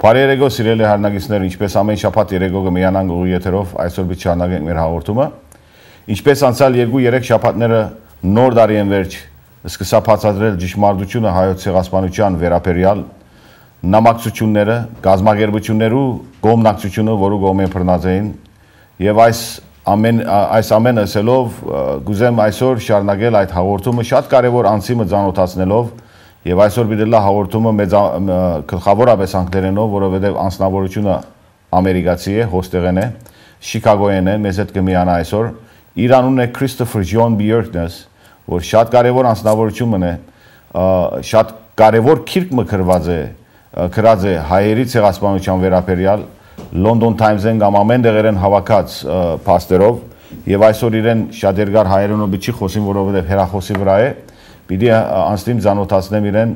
Բարի երեկո, սիրելի հարնագիցներ, ինչպես ամեն շաբաթ երեկո կմիանանք ուղի եթերով, այսօր պիտի շարունակենք մեր հաղորդումը։ Ինչպես անցյալ 2-3 շաբաթները նոր տարի են վերջ, սկսա բացատրել ճշմարտությունը հայոց ցեղասպանության վերաբերյալ նամակցությունները, գազագերբություններու կողմնակցությունը, որը կողմեն բռնած էին, եւ այս ամենը ասելով գուզեմ այսօր շարունակել այդ հաղորդումը շատ կարեւոր անձիմը ծանոթացնելով եւ այսօր պիտի լա հաղորդումը մեծ գլխավորապես անգլերենով, որովհետեւ անձնավորությունը ամերիկացի է, հոստեղեն է, Շիկագոյեն է, մեզ հետ կմիանա այսօր։ Իր անունն է Christopher John Bjerknes, որ շատ կարեւոր անձնավորություն է, շատ կարեւոր քիրք գրած է հայերի ցեղասպանության վերաբերյալ London Times-ն կամ ամեն դեղերեն հավաքած փաստերով եւ այսօր իրեն շատ երկար հայերենով չի խոսին, որովհետեւ հերախոսի վրա է։ Պիտի անստիմ ծանոթացնեմ իրեն,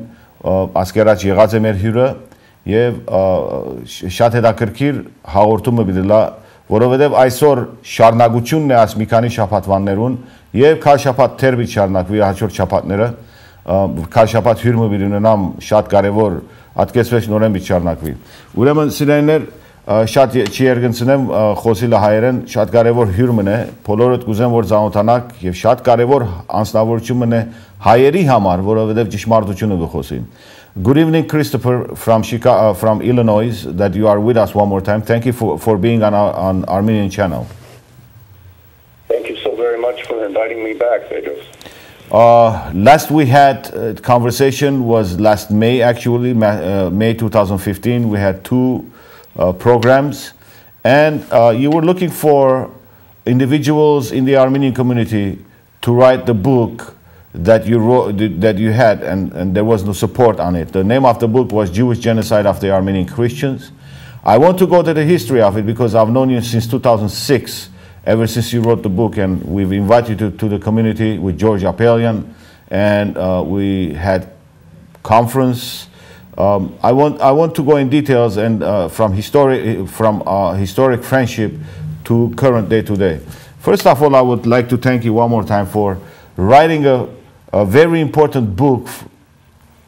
ասկերած եղած է մեր հյուրը եւ շատ հետաքրքիր հաղորդումը պիտի լա, որովհետեւ այսօր շարունակությունն է այս մի քանի շաբաթվաններուն եւ քա շաբաթ թերբի շարունակվի հաջորդ շաբաթները, քա շաբաթ հյուրը պիտի ունենամ շատ կարեւոր ատկեսվեց նորեն պիտի շարունակվի։ Ուրեմն սիրելիներ, շատ չի երգնցնեմ խոսիլը հայերեն, շատ կարևոր հյուրմն է, բոլորդ կուզեմ որ ծանոթանաք եւ շատ կարևոր անձնավորությունն է հայերի համար, որովհետեւ ճշմարտությունը կխոսի։ Good evening, Christopher from Illinois, that you are with us one more time. Thank you for being on Armenian channel. Thank you so very much for inviting me back, Bedros. Last we had conversation was last May, actually, May 2015. We had two programs, and you were looking for individuals in the Armenian community to write the book that you wrote, that you had, and there was no support on it. The name of the book was Jewish Genocide of the Armenian Christians. I want to go to the history of it because I've known you since 2006, ever since you wrote the book, and we've invited you to the community with George Apelian, and we had conference. I want to go in details and from historic friendship to current day to day. First of all, I would like to thank you one more time for writing a very important book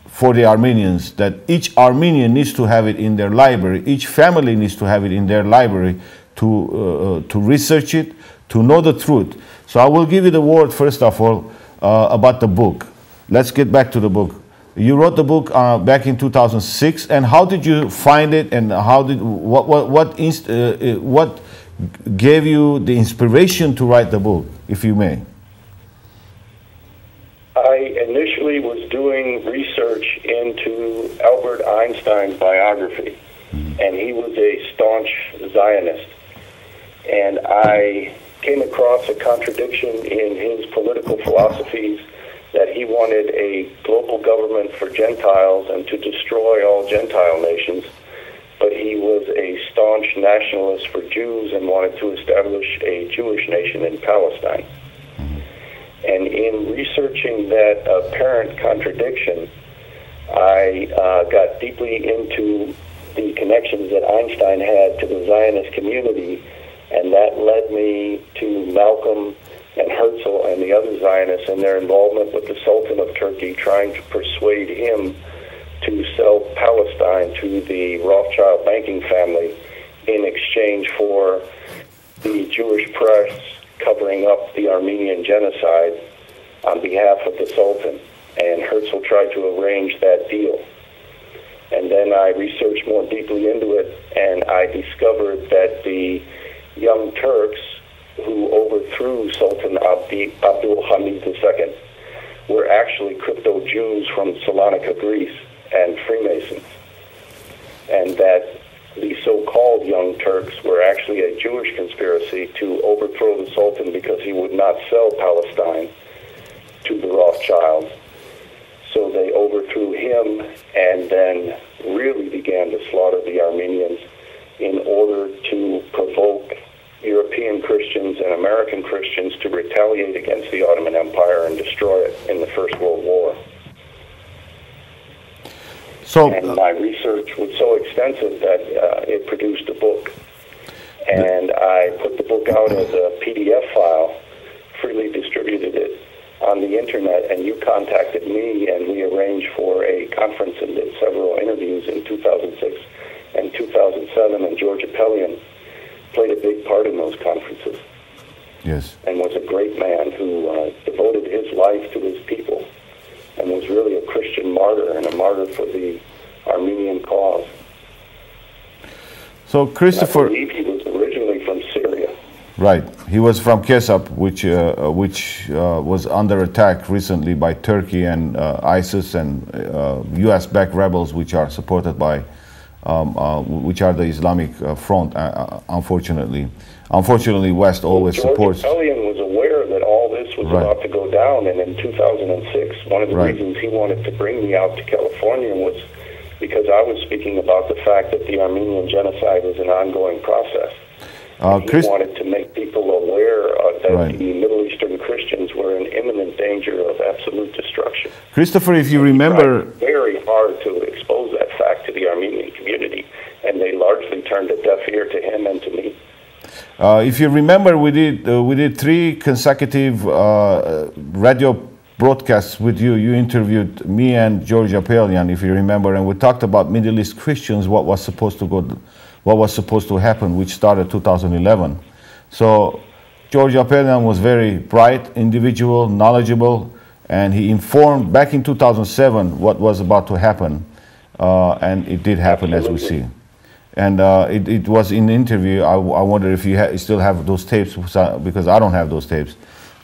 for the Armenians, that each Armenian needs to have it in their library, each family needs to have it in their library to research it, to know the truth. So I will give you the word first of all about the book. Let's get back to the book. You wrote the book back in 2006, and how did you find it, and what gave you the inspiration to write the book, if you may? I initially was doing research into Albert Einstein's biography, and he was a staunch Zionist. And I came across a contradiction in his political philosophies, that he wanted a global government for Gentiles and to destroy all Gentile nations, but he was a staunch nationalist for Jews and wanted to establish a Jewish nation in Palestine. And in researching that apparent contradiction, I got deeply into the connections that Einstein had to the Zionist community, and that led me to Malcolm and Herzl and the other Zionists and their involvement with the Sultan of Turkey, trying to persuade him to sell Palestine to the Rothschild banking family in exchange for the Jewish press covering up the Armenian genocide on behalf of the Sultan. And Herzl tried to arrange that deal. And then I researched more deeply into it, and I discovered that the Young Turks who overthrew Sultan Abdul Hamid II were actually crypto-Jews from Salonika, Greece, and Freemasons. And that the so-called Young Turks were actually a Jewish conspiracy to overthrow the Sultan because he would not sell Palestine to the Rothschilds. So they overthrew him and then really began to slaughter the Armenians in order to provoke European Christians and American Christians to retaliate against the Ottoman Empire and destroy it in the First World War. And my research was so extensive that it produced a book. And I put the book out as a PDF file, freely distributed it on the internet, and you contacted me, and we arranged for a conference and did several interviews in 2006. and 2007, and George A.A.C.O played a big part in those conferences. Yes. And was a great man who devoted his life to his people and was really a Christian martyr and a martyr for the Armenian cause. So Christopher, I believe he was originally from Syria. Right, he was from Kesap, which was under attack recently by Turkey and ISIS and U.S.-backed rebels, which are supported by, which are the Islamic Front. Unfortunately, West always supports. George A.A.C.O was aware that all this was about to go down, and in 2006, one of the reasons he wanted to bring me out to California was because I was speaking about the fact that the Armenian genocide is an ongoing process. He wanted to make people aware that the Middle Eastern Christians were in imminent danger of absolute destruction. Christopher, if you remember, he tried very hard to expose that fact to the Armenian community, and they largely turned a deaf ear to him and to me. If you remember, we did 3 consecutive radio broadcasts with you. You interviewed me and George A.A.C.O, if you remember, and we talked about Middle East Christians, what was supposed to happen, which started 2011. So George A.A.C.O was very bright individual, knowledgeable, and he informed back in 2007 what was about to happen, and it did happen. Absolutely. As we see. And it was in the interview. I wonder if you still have those tapes, because I don't have those tapes.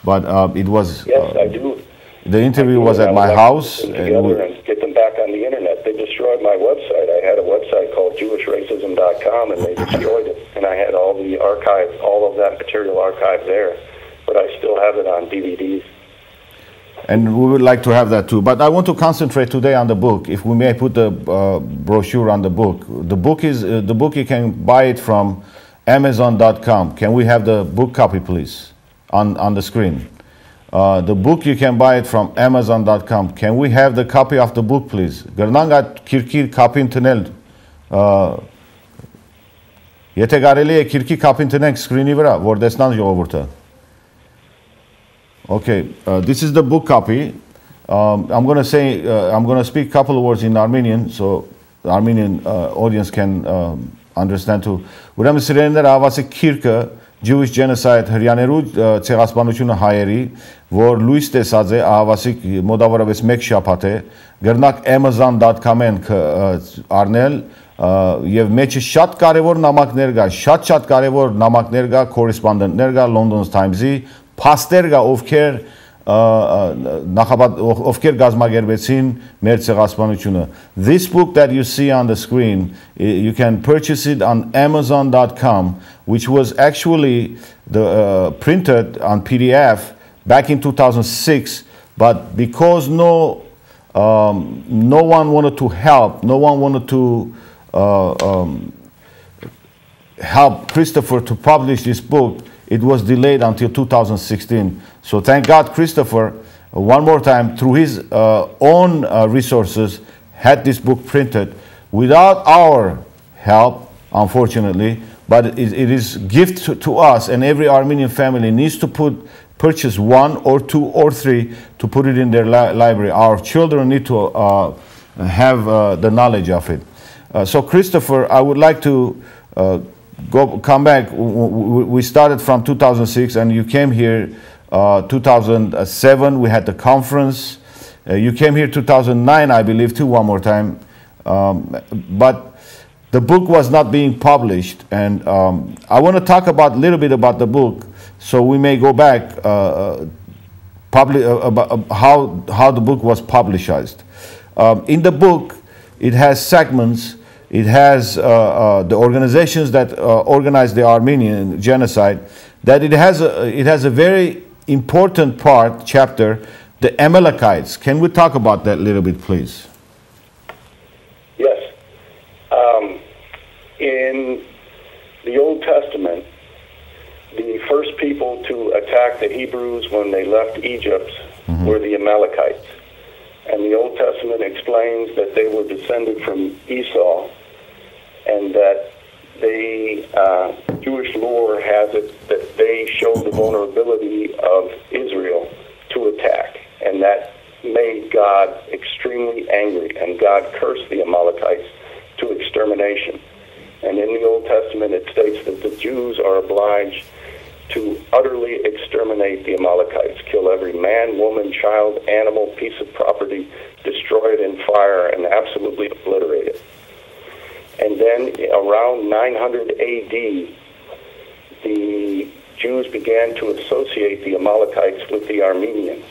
But it was... Yes, I do. The interview was at my house. And get them back on the internet. They destroyed my website. I had a website called JewishRacism.com, and they destroyed it. And I had all the archive, all of that material archived there. But I still have it on DVDs. And we would like to have that too. But I want to concentrate today on the book. If we may put the brochure on the book. The book you can buy it from Amazon.com. Can we have the book copy, please, on the screen? The book you can buy it from Amazon.com. Can we have the copy of the book, please? Գրնանք քիրքի կապին տնել։ Եթե կարելի է քիրքի կապին տնենք screen-ի վրա, որ տեսնան ժողովուրդը։ Okay, this is the book copy. I'm going to speak a couple of words in Armenian, so the Armenian audience can understand too. Ուրեմն սիրելիներ, ավասի քիրքը Jewish genocide հрյաներու ցեղասպանությունը հայերի, որ լույս տեսած է ավասիկ մոտավորապես 1 շաբաթ է, գրնակ amazon.com-ն առնել եւ մեջը շատ կարեւոր նամակներ կա, շատ կարեւոր նամակներ կա, correspondent-ներ կա London Times-ի, փաստեր կա, ովքեր գազմագերբեցին մեր ցեղասպանությունը. This book that you see on the screen, you can purchase it on Amazon.com, which was actually printed on PDF back in 2006, but because no one wanted to help, no one wanted to help Christopher to publish this book, it was delayed until 2016. So thank God Christopher, one more time, through his own resources, had this book printed without our help, unfortunately, but it is a gift to us, and every Armenian family needs to purchase 1 or 2 or 3 to put it in their library. Our children need to have the knowledge of it. So Christopher, I would like to come back. We started from 2006, and you came here 2007. We had the conference. You came here 2009, I believe, too, one more time. But the book was not being published, and I want to talk a little bit about the book, so we may go back about how the book was publicized. In the book, it has segments. It has the organizations that organized the Armenian genocide. That it has a very important chapter, the Amalekites. Can we talk about that a little bit, please? Yes. In the Old Testament, the first people to attack the Hebrews when they left Egypt were the Amalekites. And the Old Testament explains that they were descended from A.A.C.O, and that Jewish lore has it that they showed the vulnerability of Israel to attack, and that made God extremely angry, and God cursed the Amalekites to extermination. And in the Old Testament, it states that the Jews are obliged to utterly exterminate the Amalekites, kill every man, woman, child, animal, piece of property, destroy it in fire, and absolutely obliterate it. And then around 900 A.D., the Jews began to associate the Amalekites with the Armenians,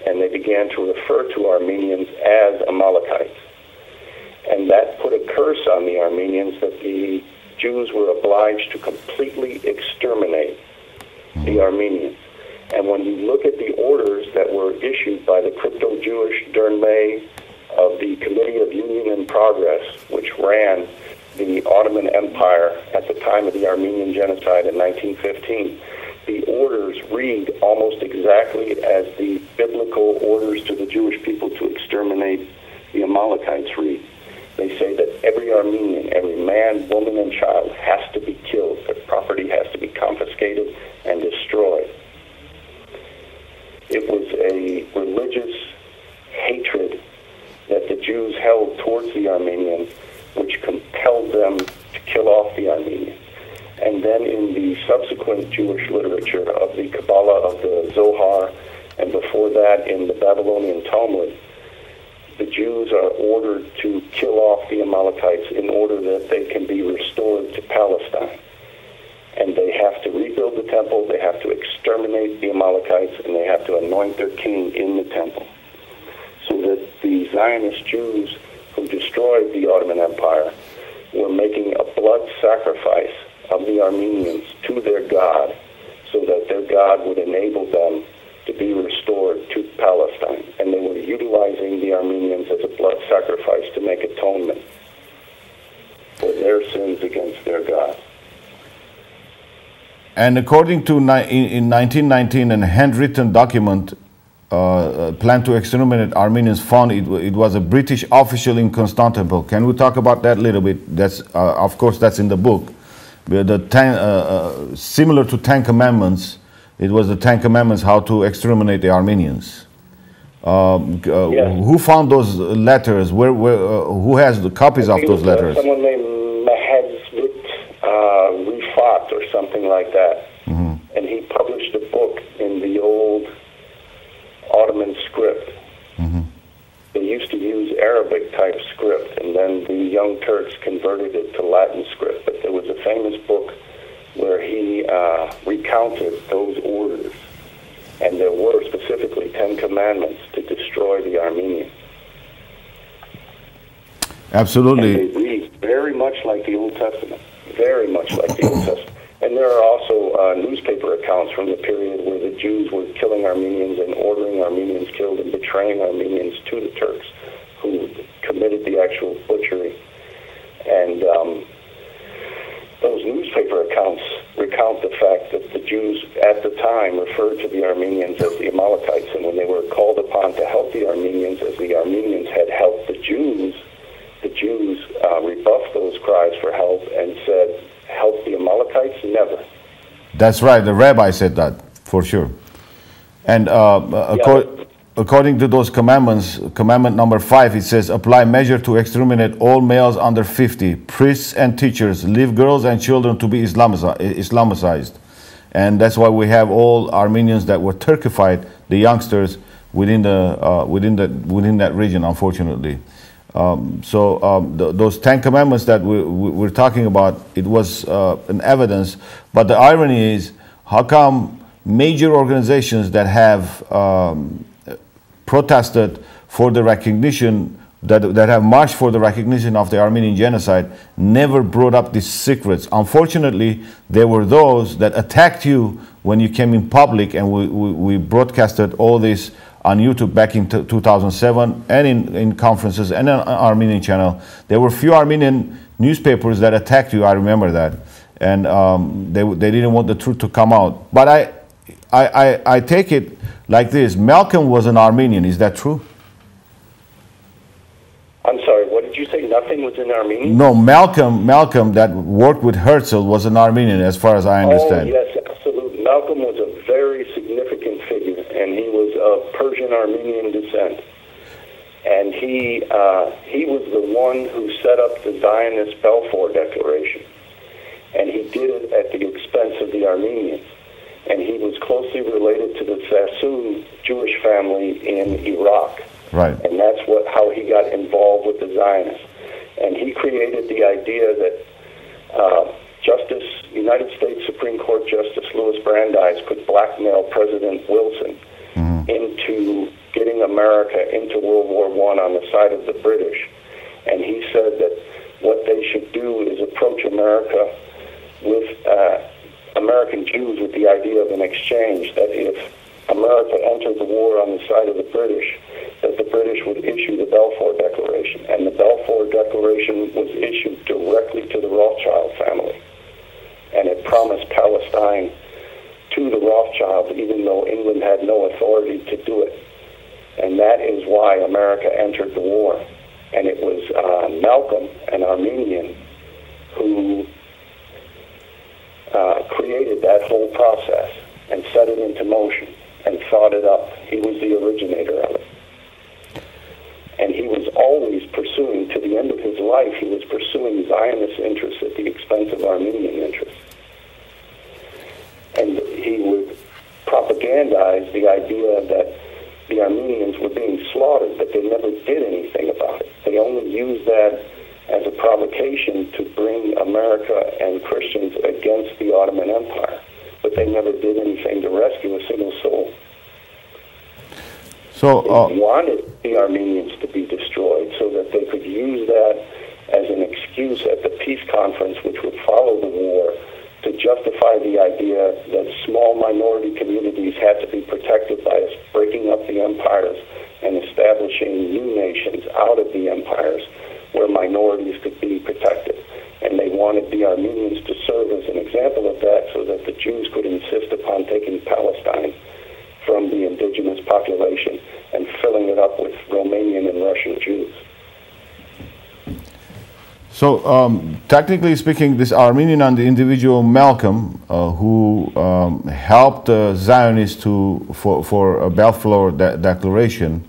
and they began to refer to Armenians as Amalekites. And that put a curse on the Armenians that the Jews were obliged to completely exterminate the Armenians. And when you look at the orders that were issued by the crypto-Jewish Dernmei of the Committee of Union and Progress, which ran the Ottoman Empire at the time of the Armenian Genocide in 1915, the orders read almost exactly as the biblical orders to the Jewish people to exterminate the Amalekites read. They say that every Armenian, every man, woman, and child has to be killed. Their property has to be confiscated and destroyed. It was a religious hatred that the Jews held towards the Armenians, which compelled them to kill off the Armenians. And then in the subsequent Jewish literature of the Kabbalah, of the Zohar, and before that in the Babylonian Talmud, the Jews are ordered to kill off the Amalekites in order that they can be restored to Palestine. And they have to rebuild the temple, they have to exterminate the Amalekites, and they have to anoint their king in the temple. So that the Zionist Jews who destroyed the Ottoman Empire were making a blood sacrifice of the Armenians to their God, so that their God would enable them to be restored to Palestine. And they were utilizing the Armenians as a blood sacrifice to make atonement for their sins against their God. And according to in 1919, a handwritten document planned to exterminate Armenians found it was a British official in Constantinople. Can we talk about that a little bit? That's of course that's in the book. Similar to Ten Commandments, it was the Ten Commandments how to exterminate the Armenians. Yes. Who found those letters? Who has the copies of those letters? Someone named Mahedzvit Rifat or something like that. Mm-hmm. And he published a book in the old Ottoman script. Mm-hmm. They used to use Arabic type script, and then the Young Turks converted it to Latin script. But there was a famous book where he recounted those orders, and there were specifically 10 commandments to destroy the Armenians. Absolutely. And they read very much like the Old Testament, very much like the Old Testament. And there are also newspaper accounts from the period where the Jews were killing Armenians and ordering Armenians killed and betraying Armenians to the Turks, who committed the actual butchery. And those newspaper accounts recount the fact that the Jews at the time referred to the Armenians as the Amalekites, and when they were called upon to help the Armenians as the Armenians had helped the Jews rebuffed those cries for help and said, help the Amalekites? Never. That's right. The rabbi said that, for sure. And according to those commandments, commandment number 5, it says, apply measure to exterminate all males under 50, priests and teachers, leave girls and children to be Islamicized. And that's why we have all Armenians that were Turkified, the youngsters within that region, unfortunately. Those 10 commandments that we're talking about, it was an evidence. But the irony is, how come major organizations that have protested for the recognition, that have marched for the recognition of the Armenian genocide, never brought up these secrets? Unfortunately, there were those that attacked you when you came in public, and we broadcasted all this on YouTube back in 2007, and in conferences and on Armenian channel. There were few Armenian newspapers that attacked you. I remember that, and they didn't want the truth to come out. But I take it like this: Malcolm was an Armenian. Is that true? I'm sorry. What did you say? Nothing was in Armenian? No, Malcolm that worked with Herzl was an Armenian, as far as I understand. Oh yes, absolutely. Malcolm was a very significant figure, and he was of Persian Armenian descent. And he was the one who set up the Zionist Balfour Declaration. and he did it at the expense of the Armenians. And he was closely related to the Sassoon Jewish family in Iraq. Right. And that's how he got involved with the Zionists. And he created the idea that United States Supreme Court Justice Louis Brandeis could blackmail President Wilson into getting America into World War I on the side of the British. And he said that what they should do is approach America with American Jews with the idea of an exchange, that if America entered the war on the side of the British, that the British would issue the Balfour Declaration. And the Balfour Declaration was issued directly to the Rothschild family. And it promised Palestine to the Rothschilds, even though England had no authority to do it. And that is why America entered the war. And it was Malcolm, an Armenian, who created that whole process and set it into motion and thought it up. He was the originator of it. And he was always pursuing, to the end of his life, he was pursuing Zionist interests at the expense of Armenian interests. And he would propagandize the idea that the Armenians were being slaughtered, but they never did anything about it. They only used that as a provocation to bring America and Christians against the Ottoman Empire. But they never did anything to rescue a single soul. So they wanted the Armenians to be destroyed so that they could use that as an excuse at the peace conference, which would follow the war, to justify the idea that small minority communities had to be protected by us breaking up the empires and establishing new nations out of the empires where minorities could be protected. And they wanted the Armenians to serve as an example of that so that the Jews could insist upon taking Palestine from the indigenous population and filling it up with Romanian and Russian Jews. So, technically speaking, this Armenian and the individual Malcolm, who helped the Zionists for a Balfour Declaration,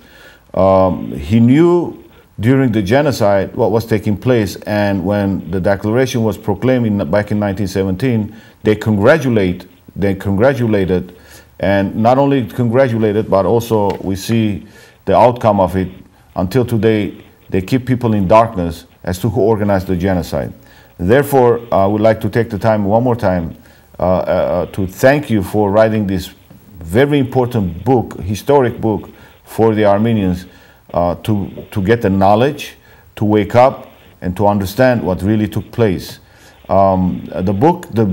he knew during the genocide what was taking place, and when the declaration was proclaimed back in 1917, they congratulated, and not only congratulated, but also we see the outcome of it. Until today, they keep people in darkness as to who organized the genocide. Therefore, I would like to take the time one more time to thank you for writing this very important book, historic book for the Armenians, to get the knowledge, to wake up, and to understand what really took place. The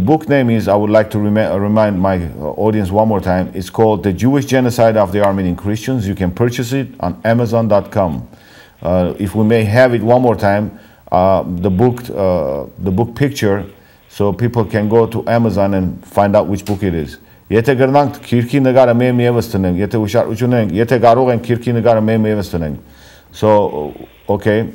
book name is, I would like to remind my audience one more time, it's called The Jewish Genocide of the Armenian Christians. You can purchase it on Amazon.com. If we may have it one more time, the book picture, so people can go to Amazon and find out which book it is. Եթե գրնանք քիրքի նկարը մեմ եւս տնենք, եթե ուշադրություն ունենք, եթե կարող ենք քիրքի նկարը մեմ եւս տնենք. So, okay,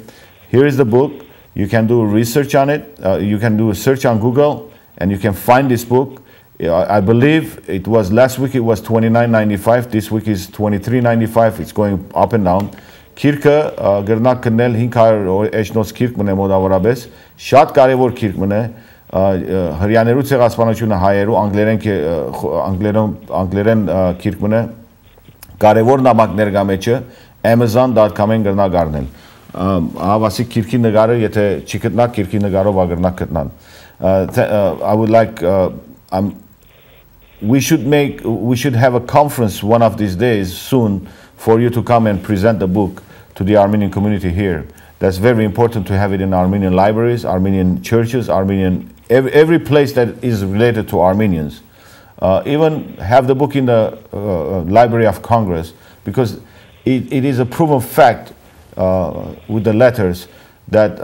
here is the book. You can do research on it. You can do a search on Google, and you can find this book. I believe it was last week. It was $29.95. This week is $23.95. It's going up and down. Քիրքը գրնակ կնել 500 էջնոց քիրք մնե մոտավորապես, շատ կարևոր քիրք մնե, հрьяաներու ցեղասպանությունը հայերու անգլերեն քիրք մնե, կարևոր նամակներ գա մեջը amazon.com-ին գրնակ առնել։ Հավասիկ քիրքի նկարը, եթե չի գտնակ, քիրքի նկարով ագրնակ գտնան։ I would like we should have a conference one of these days soon for you to come and present the book to the Armenian community here. That's very important to have it in Armenian libraries, Armenian churches, every place that is related to Armenians. Even have the book in the Library of Congress, because it is a proven fact with the letters that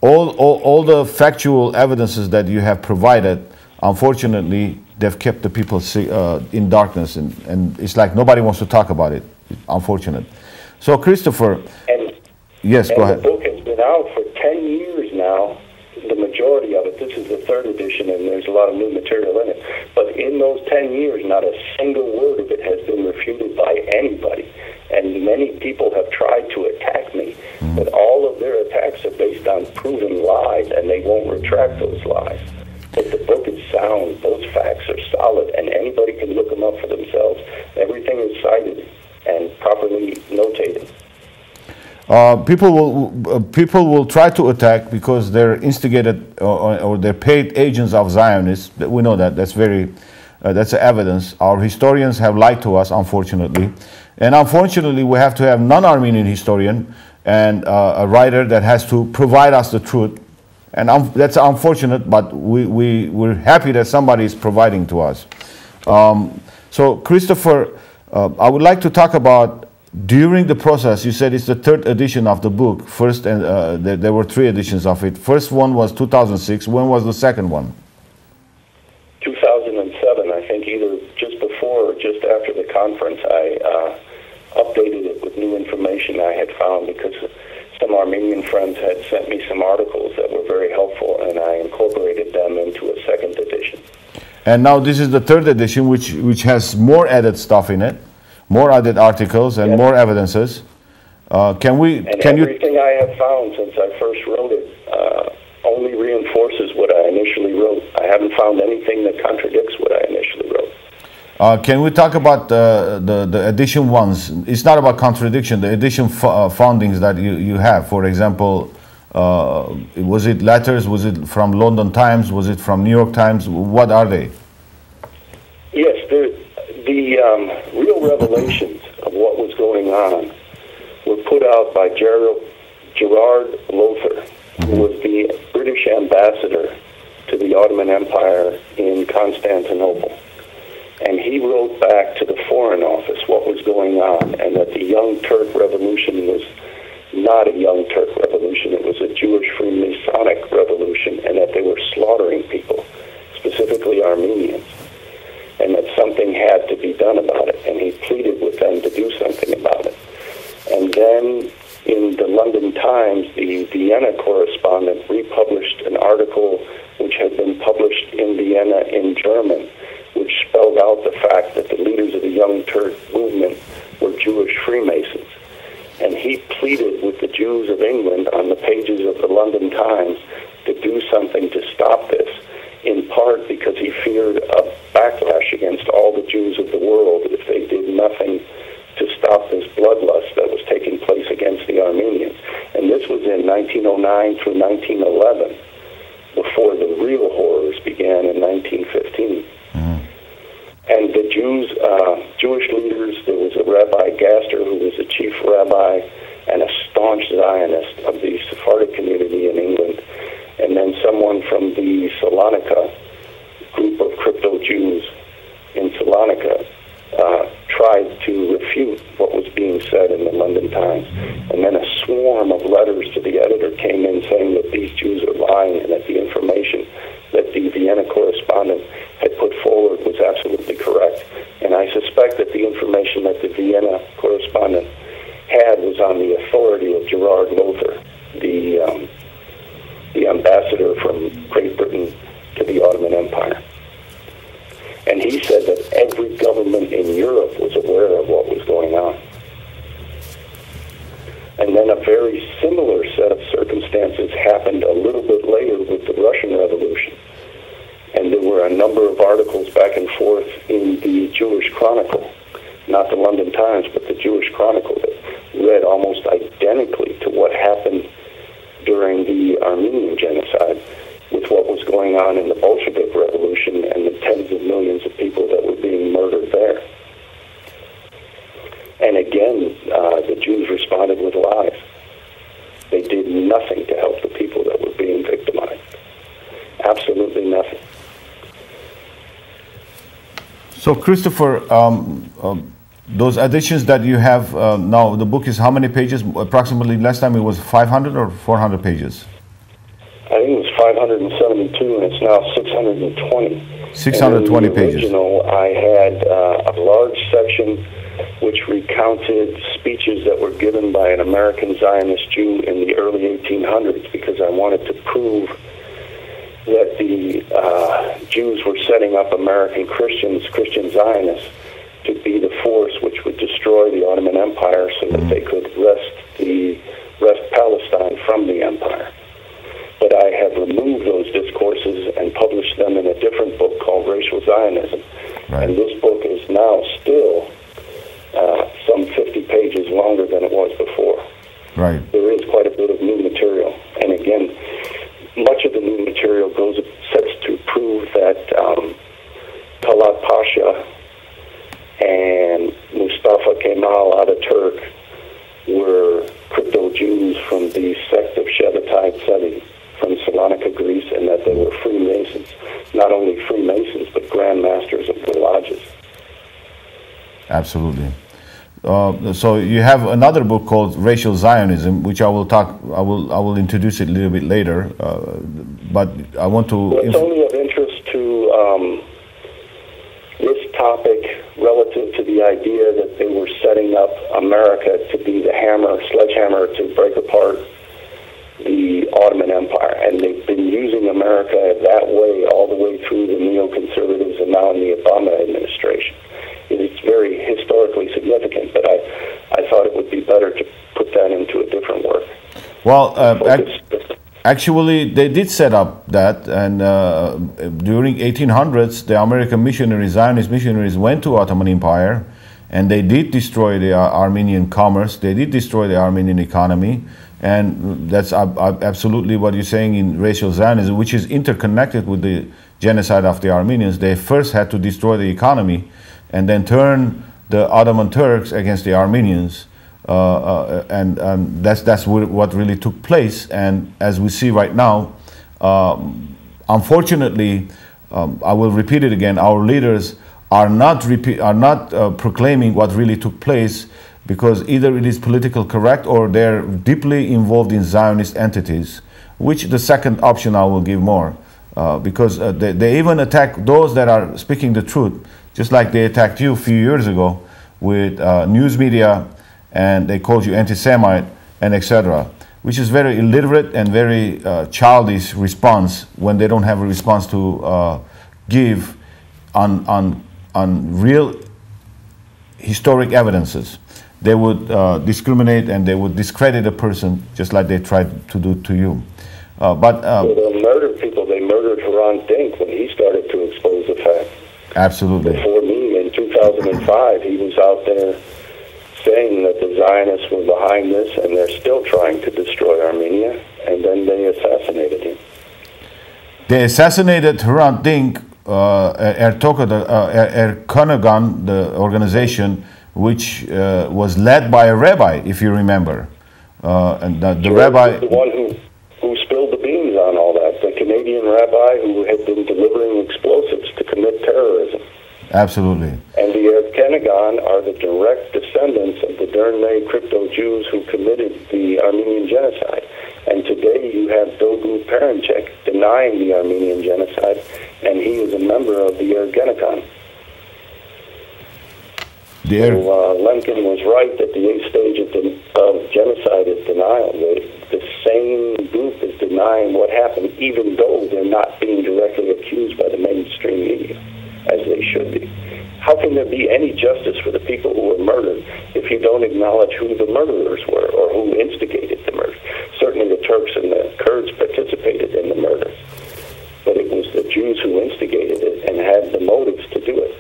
all the factual evidences that you have provided, unfortunately, they've kept the people in darkness, and it's like nobody wants to talk about it. Unfortunate. So, Christopher, yes, go ahead. The book has been out for 10 years now, the majority of it. This is the third edition, and there's a lot of new material in it. But in those 10 years, not a single word of it has been refuted by anybody. And many people have tried to attack me, but all of their attacks are based on proven lies, and they won't retract those lies. But the book is sound. Those facts are solid, and anybody can look them up for themselves. Everything is cited and properly notated. People will try to attack because they're instigated or they're paid agents of Zionists. We know that. That's evidence. Our historians have lied to us, unfortunately. And unfortunately, we have to have non-Armenian historian and a writer that has to provide us the truth. And that's unfortunate, but we're happy that somebody is providing to us. So, Christopher, I would like to talk about during the process. You said it's the third edition of the book. First, and there were 3 editions of it. First one was 2006. When was the second one? 2007, I think, either just before or just after the conference. I updated it with new information I had found because some Armenian friends had sent me some articles that were very helpful, and I incorporated them into a second edition. And now this is the third edition, which has more added stuff in it, more added articles and more evidences. Everything I have found since I first wrote it only reinforces what I initially wrote. I haven't found anything that contradicts what I initially wrote. Can we talk about the edition ones? It's not about contradiction. The edition foundings that you have, for example, was it letters? Was it from London Times? Was it from New York Times? What are they? Yes, the real revelations of what was going on were put out by Gerard Lothar, who was the British ambassador to the Ottoman Empire in Constantinople. And he wrote back to the Foreign Office what was going on, and that the Young Turk Revolution was not a Young Turk Revolution. It was a Jewish Freemasonic revolution, and that they were slaughtering people, specifically Armenians, and that something had to be done about it. And he pleaded with them to do something about it. And then in the London Times, the Vienna correspondent republished an article which had been published in Vienna in German, which spelled out the fact that the leaders of the Young Turk movement were Jewish Freemasons. And he pleaded with the Jews of England on the pages of the London Times to do something to stop this, in part because he feared a backlash against all the Jews of the world if they did nothing to stop this bloodlust that was taking place against the Armenians. And this was in 1909 through 1911, before the real horrors began in 1915. And the Jewish leaders, there was a Rabbi Gaster who was the chief rabbi and a staunch Zionist of the Sephardic community in England, and then someone from the Salonika group of crypto Jews in Salonika tried to refute what was being said in the London Times. And then a swarm of letters to the editor came in saying that these Jews are lying and that the information that the Vienna correspondent had put forward was absolutely correct. And I suspect that the information that the Vienna correspondent had was on the authority of Gerard Lothar, the ambassador from Great Britain to the Ottoman Empire. And he said that every government in Europe was aware of what was going on. And then a very similar set of circumstances happened a little bit later with the Russian Revolution. And there were a number of articles back and forth in the Jewish Chronicle, not the London Times, but the Jewish Chronicle, that read almost identically to what happened during the Armenian genocide with what was going on in the Bolshevik Revolution and the tens of millions of people that were being murdered there. And again, the Jews responded with lies. They did nothing to help the people that were being victimized. Absolutely nothing. So, Christopher, those editions that you have now, the book is how many pages? Approximately, last time it was 500 or 400 pages? I think it was 572, and it's now 620. 620 pages. Original, I had a large section which recounted speeches that were given by an American Zionist Jew in the early 1800s, because I wanted to prove that the Jews were setting up American Christian Zionists, to be the force which would destroy the Ottoman Empire so that they could wrest Palestine from the empire. but I have removed those discourses and published them in a different book called Racial Zionism. Right. And this book is now still some 50 pages longer than it was before. Right. There is quite a bit of new material. And again, much of the new material sets to prove that Talat Pasha and Mustafa Kemal Ataturk were crypto-Jews from the sect of Shabbatai Tzvi from Salonika, Greece, and that they were Freemasons. Not only Freemasons, but Grand Masters of the lodges. Absolutely. So you have another book called Racial Zionism, which I will introduce it a little bit later. But I want to. Well, it's only of interest to this topic relative to the idea that they were setting up America to be the sledgehammer to break apart the Ottoman Empire, and they've been using America that way all the way through the neoconservatives and now in the Obama administration. It's very historically significant, but I thought it would be better to put that into a different work. Well, actually, they did set up that, and during 1800s, the American missionaries, Zionist missionaries, went to Ottoman Empire, and they did destroy the Armenian commerce. They did destroy the Armenian economy, and that's absolutely what you're saying in Racial Zionism, which is interconnected with the genocide of the Armenians. They first had to destroy the economy, and then turn the Ottoman Turks against the Armenians, and that's what really took place. And as we see right now, unfortunately, I will repeat it again: our leaders are not proclaiming what really took place, because either it is politically correct or they're deeply involved in Zionist entities, which the second option I will give more, because they even attack those that are speaking the truth. Just like they attacked you a few years ago with news media, and they called you anti-Semite and etc., which is very illiterate and very childish response when they don't have a response to give on real historic evidences. They would discriminate and they would discredit a person just like they tried to do to you. Well, they murdered people. They murdered Hrant Dink when he started to expose the facts. Absolutely. Before me, in 2005, he was out there saying that the Zionists were behind this, and they're still trying to destroy Armenia, and then they assassinated him. They assassinated Hrant Dink, Erkonagan, the organization, which was led by a rabbi, if you remember. And the rabbi... The one who spilled the beans on all that, the Canadian rabbi who had been delivering explosives to commit terrorism. Absolutely. And the Erkonagan are the direct descendants of the Dernay crypto-Jews who committed the Armenian genocide. And today you have Dogu Perenchek denying the Armenian genocide, and he is a member of the Erkonagan. Lemkin was right that the 8th stage of genocide is denial. The same group is denying what happened, even though they're not being directly accused by the mainstream media, as they should be. How can there be any justice for the people who were murdered if you don't acknowledge who the murderers were or who instigated the murder? Certainly the Turks and the Kurds participated in the murder, but it was the Jews who instigated it and had the motives to do it.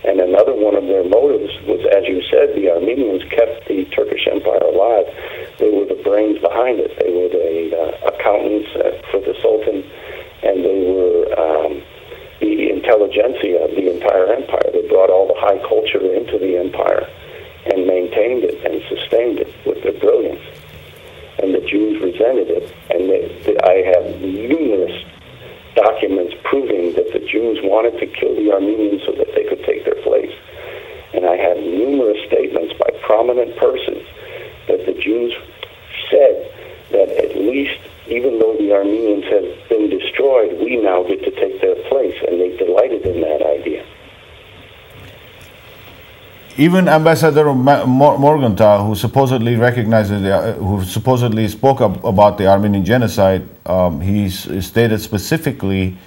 And another one of their motives was, as you said, the Armenians kept the Turkish Empire alive. They were the brains behind it. They were the accountants for the Sultan, and they were the intelligentsia of the entire empire. They brought all the high culture into the empire and maintained it and sustained it with their brilliance. And the Jews resented it. And I have numerous documents proving that the Jews wanted to kill the Armenians so that they could take their place. And I have numerous statements by prominent persons that the Jews said that at least, even though the Armenians have been destroyed, we now get to take their place, and they delighted in that idea. Even Ambassador Morgenthau, who supposedly recognizes, who supposedly spoke about the Armenian genocide, he stated specifically,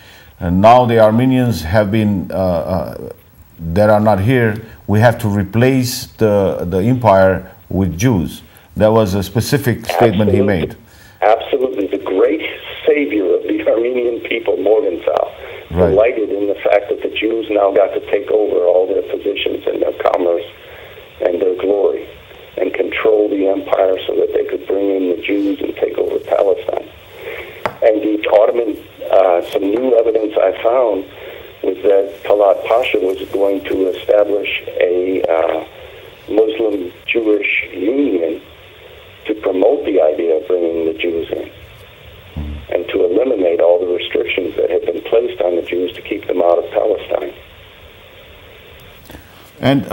now the Armenians have been, that are not here, we have to replace the empire with Jews. That was a specific statement he made. Absolutely. The great savior of the Armenian people, Morgenthau, delighted in the fact that the Jews now got to take over all their positions and their commerce and their glory and control the empire so that they could bring in the Jews and take over Palestine. And the Ottoman, some new evidence I found was that Talat Pasha was going to establish a Muslim-Jewish union to promote the idea of bringing the Jews in and to eliminate all the restrictions that had been placed on the Jews to keep them out of Palestine. And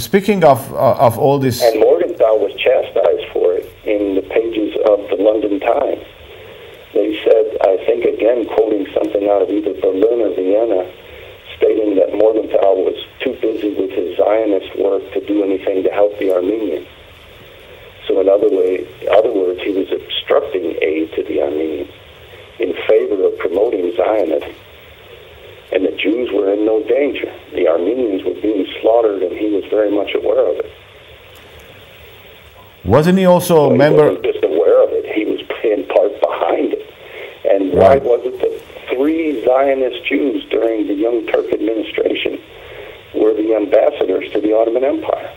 speaking of all this... And Morgenthau was chastised for it in the pages of the London Times. They said, I think again, quoting something out of either Berlin or Vienna, stating that Morgenthau was too busy with his Zionist work to do anything to help the Armenians. So in other words, he was obstructing aid to the Armenians in favor of promoting Zionism. And the Jews were in no danger. The Armenians were being slaughtered, and he was very much aware of it. Wasn't he also a member... He wasn't just aware of it, he was in part behind it. And why was it that 3 Zionist Jews during the Young Turk administration were the ambassadors to the Ottoman Empire?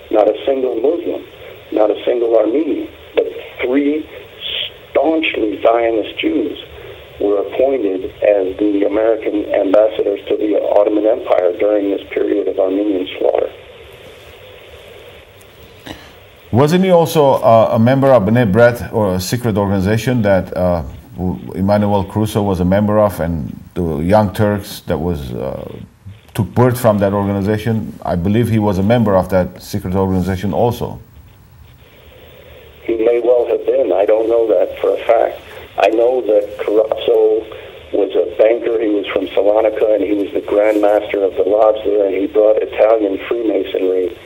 Not a single Muslim, not a single Armenian, but 3 staunchly Zionist Jews were appointed as the American ambassadors to the Ottoman Empire during this period of Armenian slaughter. Wasn't he also a member of B'nai B'rith, or a secret organization that Emmanuel Crusoe was a member of, and the Young Turks that was took birth from that organization? I believe he was a member of that secret organization also. He may well have been. I don't know that for a fact. I know that Crusoe was a banker. He was from Salonika, and he was the Grand Master of the lodge there, and he brought Italian Freemasonry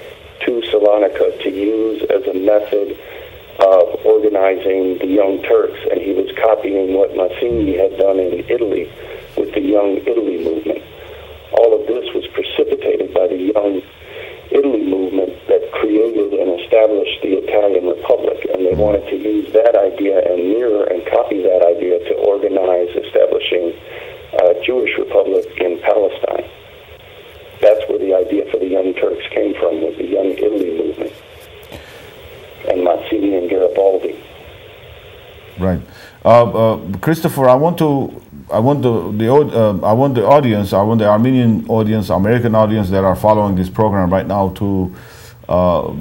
to Salonika to use as a method of organizing the Young Turks, and he was copying what Mazzini had done in Italy with the Young Italy movement. All of this was precipitated by the Young Italy movement that created and established the Italian Republic, and they wanted to use that idea and mirror and copy that idea to organize establishing a Jewish Republic in Palestine. That's where the idea for the Young Turks came from, was the Young Italy movement and Mazzini and Garibaldi. Right, Christopher. I want the audience, I want the Armenian audience, American audience that are following this program right now to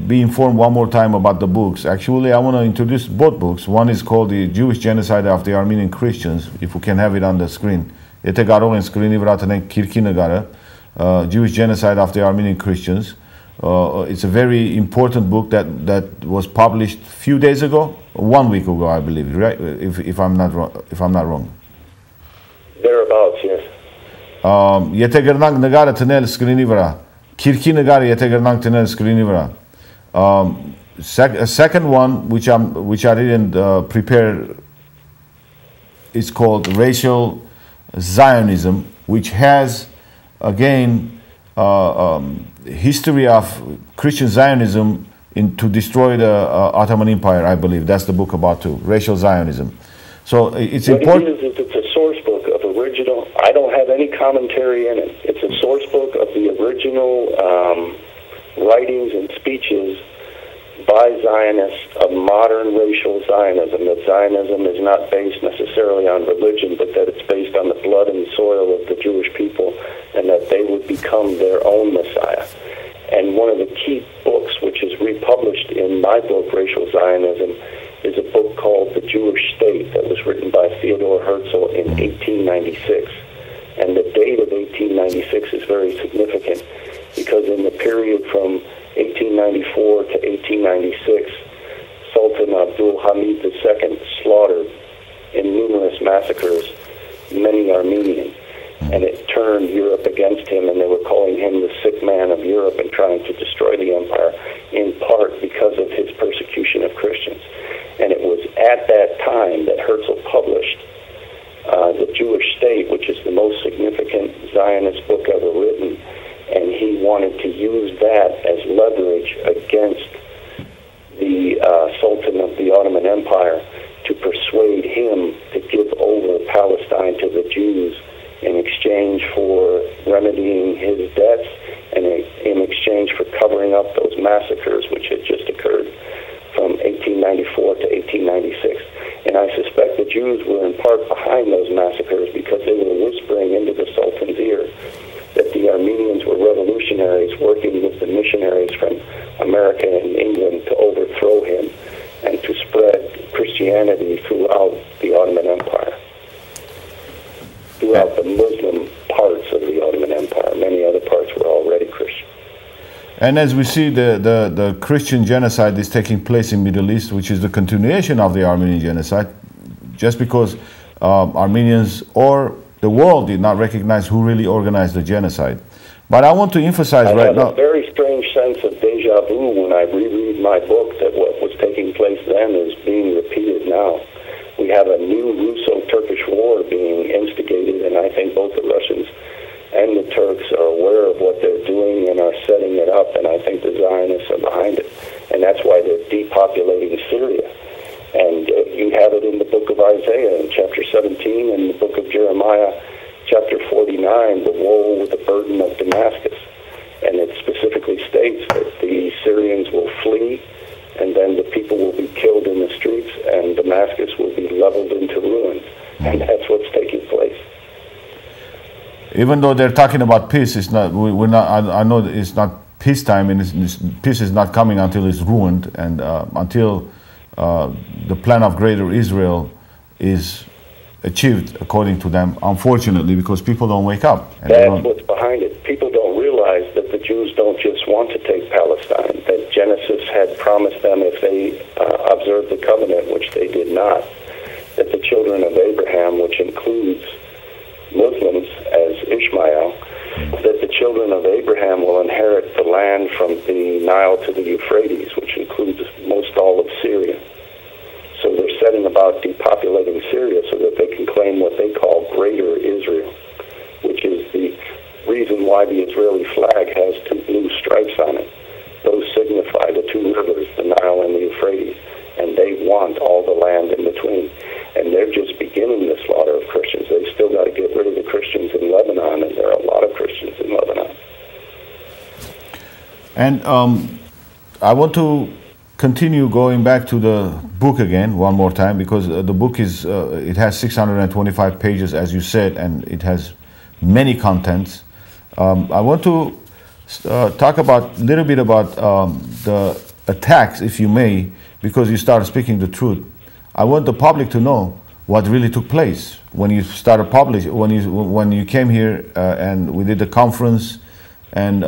be informed one more time about the books. Actually, I want to introduce both books. One is called The Jewish Genocide of the Armenian Christians, if we can have it on the screen. Jewish Genocide of the Armenian Christians. It's a very important book that was published a few days ago, 1 week ago, I believe, right? If I'm not wrong. Thereabouts, yes. Եթե գրնանք նկարը տնել սկրինի վրա, քիրքի նկարը եթե գրնանք տնել սկրինի վրա. A second one which I didn't prepare is called Racial Zionism, which has again history of Christian Zionism to destroy the Ottoman Empire. I believe that's the book about too, Racial Zionism. So it's important. It's a source book of original. I don't have any commentary in it. It's a source book of the original writings and speeches by Zionists of modern racial Zionism. That Zionism is not based necessarily on religion, but that it's based on the blood and soil of the Jewish people, and that they would become their own Messiah. And one of the key books, which is republished in my book, Racial Zionism, is a book called The Jewish State that was written by Theodor Herzl in 1896. And the date of 1896 is very significant because in the period from 1894 to 1896, Sultan Abdul Hamid II slaughtered in numerous massacres many Armenians. And it turned Europe against him, and they were calling him the sick man of Europe and trying to destroy the empire, in part because of his persecution of Christians. And it was at that time that Herzl published The Jewish State, which is the most significant Zionist book ever written. And he wanted to use that as leverage against the Sultan of the Ottoman Empire to persuade him to give over Palestine to the Jews in exchange for remedying his debts and in exchange for covering up those massacres which had just occurred from 1894 to 1896. And I suspect the Jews were in part behind those massacres because they were whispering into the Sultan's ear that the Armenians were revolutionaries working with the missionaries from America and England to overthrow him and to spread Christianity throughout the Ottoman Empire, throughout the Muslim parts of the Ottoman Empire. Many other parts were already Christian. And as we see, the Christian genocide is taking place in Middle East, which is the continuation of the Armenian genocide, just because Armenians or the world did not recognize who really organized the genocide. But I want to emphasize right now... I have a very strange sense of deja vu when I reread my book that what was taking place then is being repeated now. We have a new Russo-Turkish war being instigated, and I think both the Russians and the Turks are aware of what they're doing and are setting it up, and I think the Zionists are behind it. And that's why they're depopulating Syria. And you have it in the book of Isaiah in chapter 17 and the book of Jeremiah chapter 49, the woe with the burden of Damascus. And it specifically states that the Syrians will flee, and then the people will be killed in the streets, and Damascus will be leveled into ruins. And that's what's taking place. Even though they're talking about peace, it's not. We're not. I know that it's not peacetime, and peace is not coming until it's ruined, and until the plan of Greater Israel is achieved, according to them. Unfortunately, because people don't wake up. And that's what's behind it. People don't realize that the Jews don't just want to take Palestine. That Genesis had promised them if they observed the covenant, which they did not. That the children of Abraham, which includes Muslims as Ishmael, that the children of Abraham will inherit the land from the Nile to the Euphrates, which includes most all of Syria. So they're setting about depopulating Syria so that they can claim what they call Greater Israel, which is the reason why the Israeli flag has two blue stripes on it. Those signify the two rivers, the Nile and the Euphrates, and they want all the land in between. And they're just beginning the slaughter of Christians. They've still got to get rid of the Christians in Lebanon, and there are a lot of Christians in Lebanon. And I want to continue going back to the book again one more time, because the book is it has 625 pages, as you said, and it has many contents. I want to talk about a little bit about the attacks, if you may, because you started speaking the truth. I want the public to know what really took place when you started publishing, when you came here and we did the conference, and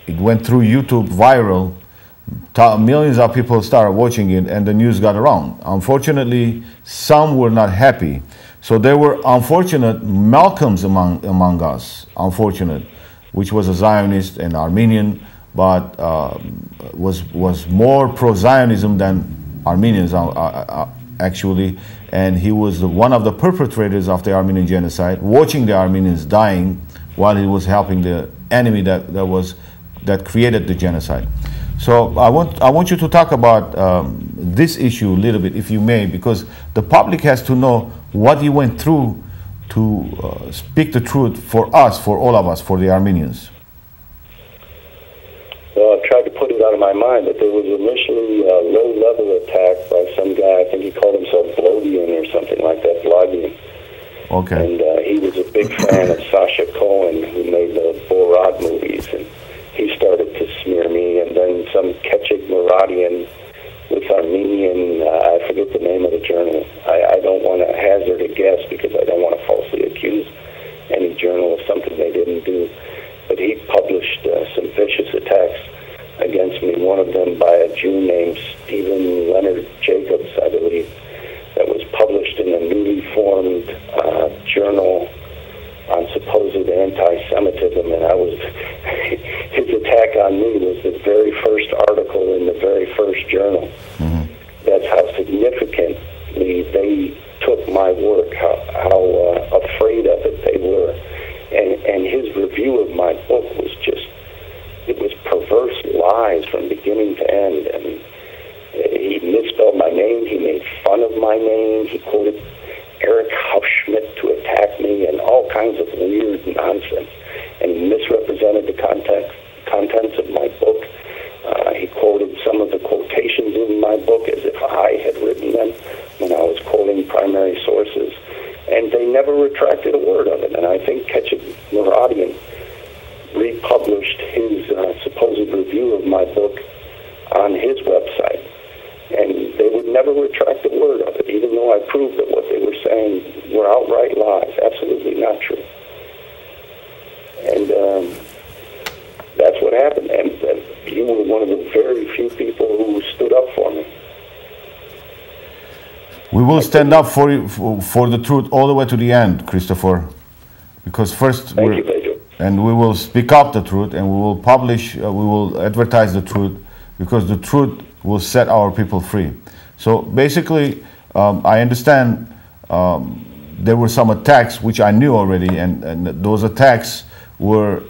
it went through YouTube viral. Millions of people started watching it, and the news got around. Unfortunately, some were not happy. So there were unfortunate Malcolms among us, unfortunate, which was a Zionist and Armenian, but was more pro-Zionism than Armenians actually, and he was one of the perpetrators of the Armenian genocide, watching the Armenians dying while he was helping the enemy that created the genocide. So I want you to talk about this issue a little bit, if you may, because the public has to know what he went through to speak the truth for us, for all of us, for the Armenians. Well, I've tried to put it out of my mind, but there was initially a low-level attack by some guy. I think he called himself Blodian or something like that, Blodian. Okay. And he was a big fan of Sacha Cohen, who made the Borat movies, and he started to smear me. And then some Kechik Muradian with Armenian, I forget the name of the journal. I don't want to hazard a guess because I don't want to falsely accuse any journal of something they didn't do. But he published some vicious attacks against me, one of them by a Jew named Stephen Leonard Jacobs, I believe, that was published in a newly formed journal on supposed anti-Semitism, and his attack on me was the very first article in the very first journal. Mm-hmm. That's how significantly they took my work, how afraid of it they were. And his review of my book was just, it was perverse lies from beginning to end. I mean, he misspelled my name. He made fun of my name. He quoted Eric Hauschmidt to attack me and all kinds of weird nonsense. And he misrepresented the contents of my book. He quoted some of the quotations in my book as if I had written them when I was quoting primary sources. And they never retracted a word of it. And I think Ketchum Muradian republished his supposed review of my book on his website. And they would never retract a word of it, even though I proved that what they were saying were outright lies, absolutely not true. And that's what happened. And you were one of the very few people who stood up for me. We will stand up for you, for the truth all the way to the end, Christopher. Because first, Thank you, Pedro. and we will speak up the truth, and we will publish, we will advertise the truth, because the truth will set our people free. So basically, I understand there were some attacks which I knew already, and those attacks were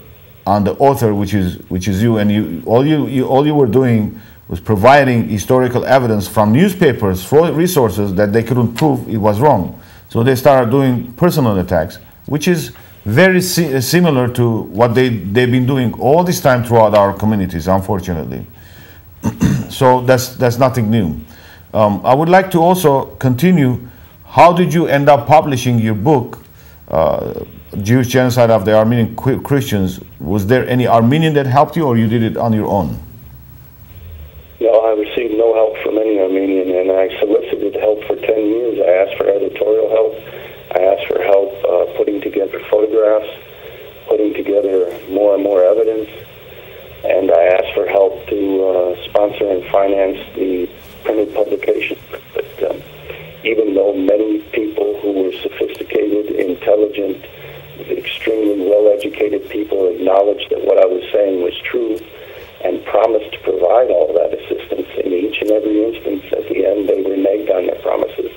on the author, which is you, and all you were doing was providing historical evidence from newspapers, for resources that they couldn't prove it was wrong. So they started doing personal attacks, which is very similar to what they've been doing all this time throughout our communities, unfortunately. So that's nothing new. I would like to also continue. How did you end up publishing your book, Jewish Genocide of the Armenian Christians? Was there any Armenian that helped you, or you did it on your own? No, I received no help from any Armenian, and I solicited help for 10 years. I asked for editorial help. I asked for help putting together photographs, putting together more and more evidence, and I asked for help to sponsor and finance the printed publication. But even though many people who were sophisticated, intelligent, extremely well-educated people acknowledged that what I was saying was true and promised to provide all that assistance, in each and every instance, at the end, they reneged on their promises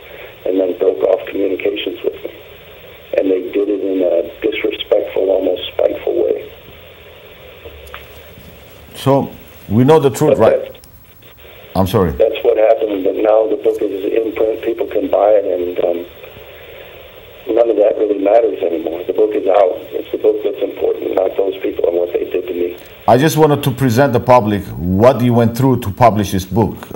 and then broke off communications with me. And they did it in a disrespectful, almost spiteful way. So, we know the truth, right? I'm sorry. That's what happened, but now the book is in print, people can buy it, and none of that really matters anymore. The book is out. It's the book that's important, not those people and what they did to me. I just wanted to present the public what you went through to publish this book.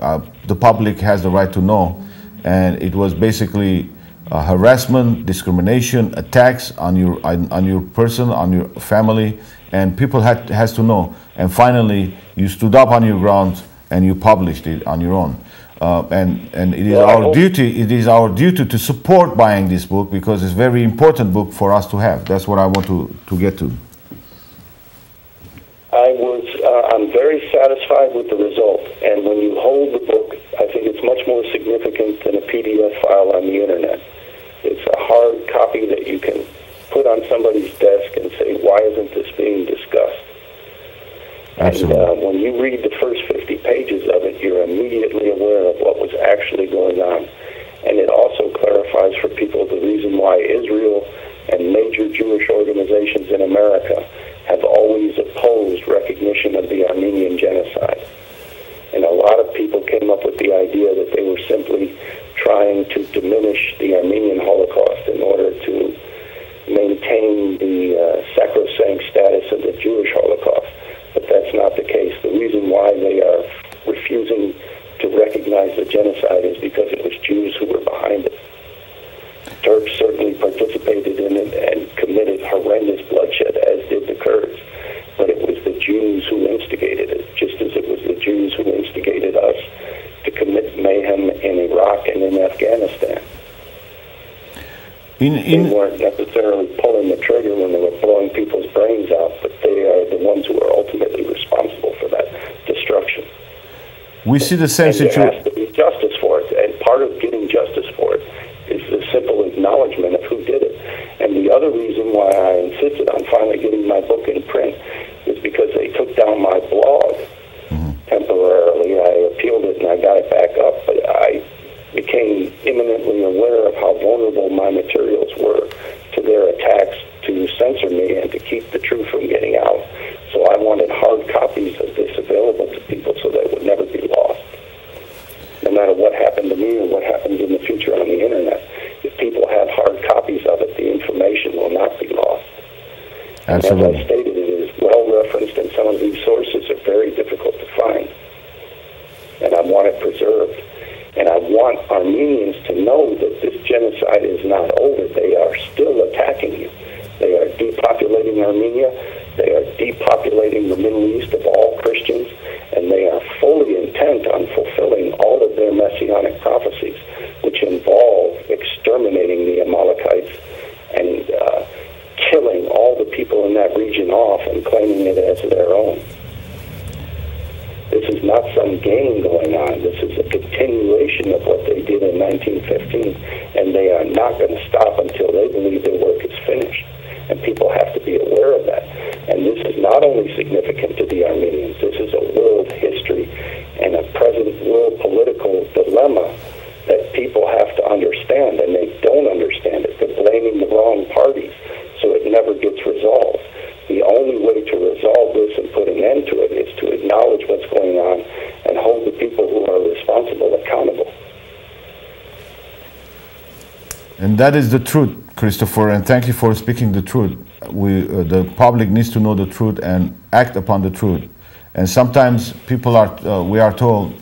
The public has the right to know, and it was basically harassment, discrimination, attacks on your person, on your family, and people has to know. And finally, you stood up on your grounds and you published it on your own. And it is our duty. It is our duty to support buying this book, because it's a very important book for us to have. That's what I want to get to. I'm very satisfied with the result. And when you hold the book, I think it's much more significant than a PDF file on the internet. It's a hard copy that you can put on somebody's desk and say, "Why isn't this being discussed?" Absolutely. And when you read the first 50 pages of it, you're immediately aware of what was actually going on. And it also clarifies for people the reason why Israel and major Jewish organizations in America have always opposed recognition of the Armenian genocide. And a lot of people came up with the idea that they were simply trying to diminish the Armenian Holocaust in order to maintain the sacrosanct status of the Jewish Holocaust. But that's not the case. The reason why they are refusing to recognize the genocide is because it was Jews who were behind it. Turks certainly participated in it and committed horrendous bloodshed, as did the Kurds. But it was the Jews who instigated it, just as it was the Jews who instigated us to commit mayhem in Iraq and in Afghanistan. They weren't necessarily pulling the trigger when they were blowing people's brains out, but they are the ones who are ultimately responsible for that destruction. We see the same situation. There has to be justice for it, and part of getting justice for it is the simple acknowledgement of who did it. And the other reason why I insisted on finally getting my book in print is because they took down my blog temporarily. I appealed it and I got it back up, but I became imminently aware of how vulnerable my materials were to their attacks to censor me and to keep the truth from getting out. So I wanted hard copies of this available to people so that it would never be lost, no matter what happened. And as I stated, it is well referenced, and some of these sources are very difficult to find. And I want it preserved. And I want Armenians to know that this genocide is not over. They are still attacking you. They are depopulating Armenia. They are depopulating the Middle East of all Christians. And they are fully intent on fulfilling all of their messianic prophecies, which involve exterminating the Amalekites and killing all the people in that region off and claiming it as their own. This is not some game going on. This is a continuation of what they did in 1915, and they are not going to stop until they believe their work is finished. And people have to be aware of that. And this is not only significant to the Armenians, this is a world history and a present world political dilemma that people have to understand, and they don't understand it. They're blaming the wrong parties, so it never gets resolved. The only way to resolve this and put an end to it is to acknowledge what's going on and hold the people who are responsible accountable. And that is the truth, Christopher, and thank you for speaking the truth. The public needs to know the truth and act upon the truth. And sometimes we are told,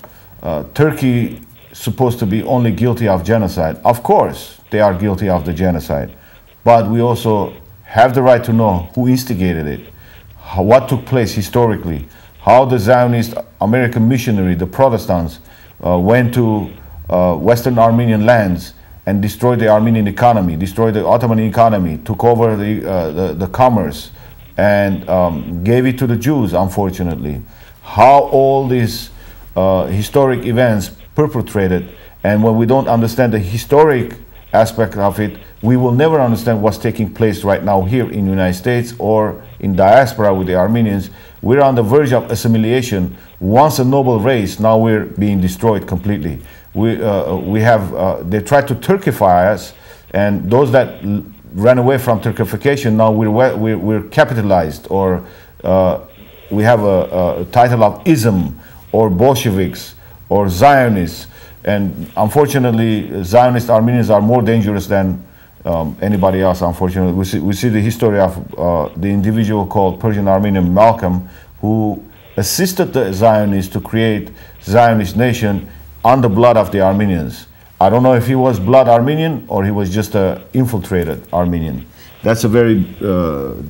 Turkey is supposed to be only guilty of genocide. Of course, they are guilty of the genocide. But we also have the right to know who instigated it, what took place historically, how the Zionist American missionary, the Protestants, went to Western Armenian lands and destroyed the Armenian economy, destroyed the Ottoman economy, took over the commerce, and gave it to the Jews, unfortunately. How all these historic events perpetrated, and when we don't understand the historic aspect of it, we will never understand what's taking place right now here in the United States or in diaspora with the Armenians. We're on the verge of assimilation. Once a noble race, now we're being destroyed completely. They tried to Turkify us, and those that ran away from Turkification, now we're capitalized, or we have a title of ism, or Bolsheviks, or Zionists. And unfortunately, Zionist Armenians are more dangerous than anybody else, unfortunately. We see the history of the individual called Persian Armenian Malcolm, who assisted the Zionists to create Zionist nation on the blood of the Armenians. I don't know if he was blood Armenian or he was just an infiltrated Armenian. That's a very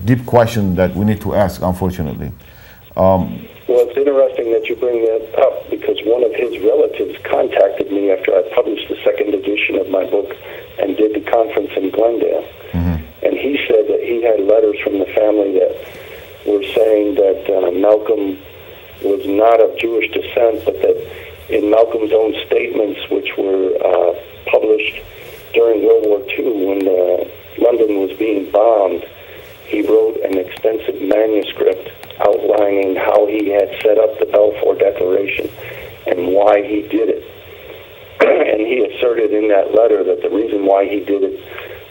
deep question that we need to ask, unfortunately. Well, it's interesting that you bring that up, because one of his relatives contacted me after I published the second edition of my book and did the conference in Glendale. Mm-hmm. And he said that he had letters from the family that were saying that Malcolm was not of Jewish descent, but that in Malcolm's own statements, which were published during World War II when London was being bombed, he wrote an extensive manuscript outlining how he had set up the Balfour Declaration and why he did it. And he asserted in that letter that the reason why he did it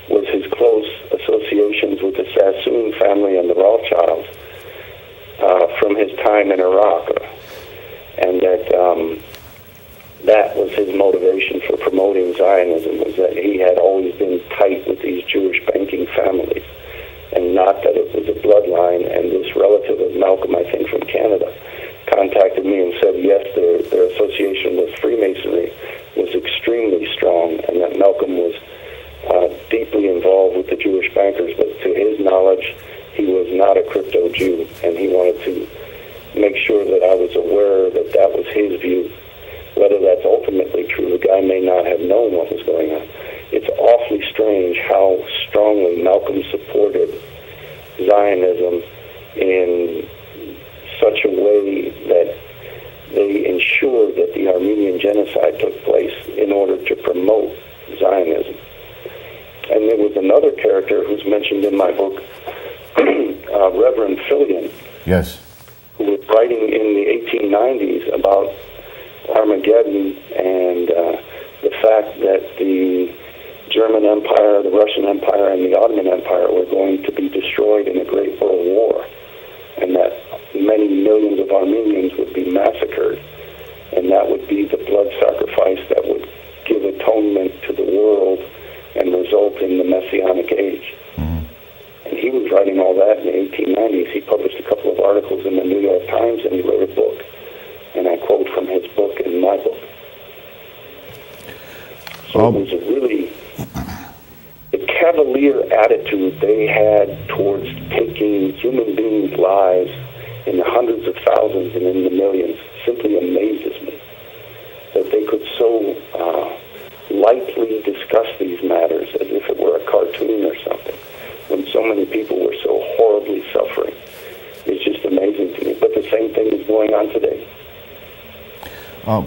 was his close associations with the Sassoon family and the Rothschilds from his time in Iraq, and that that was his motivation for promoting Zionism, was that he had always been tight with these Jewish banking families, and not that it was a bloodline. And this relative of Malcolm, I think from Canada, contacted me and said, yes, their association with Freemasonry was extremely strong, and that Malcolm was deeply involved with the Jewish bankers, but to his knowledge, he was not a crypto Jew, and he wanted to make sure that I was aware that that was his view. Whether that's ultimately true, the guy may not have known what was going on. It's awfully strange how strongly Malcolm supported Zionism in such a way that they ensured that the Armenian genocide took place in order to promote Zionism. And there was another character who's mentioned in my book, Reverend Fillion, yes, who was writing in the 1890s about Armageddon and the fact that the German Empire, the Russian Empire, and the Ottoman Empire were going to be destroyed in a great world war, and that many millions of Armenians would be massacred, and that would be the blood sacrifice that would give atonement to the world and result in the Messianic age. Mm-hmm. And he was writing all that in the 1890s, he published a couple of articles in the New York Times, and he wrote a book. And I quote from his book in my book. So it was a really the cavalier attitude they had towards taking human beings' lives in the hundreds of thousands and in the millions simply amazes me. That they could so lightly discuss these matters as if it were a cartoon or something, when so many people were so horribly suffering. It's just amazing to me. But the same thing is going on today.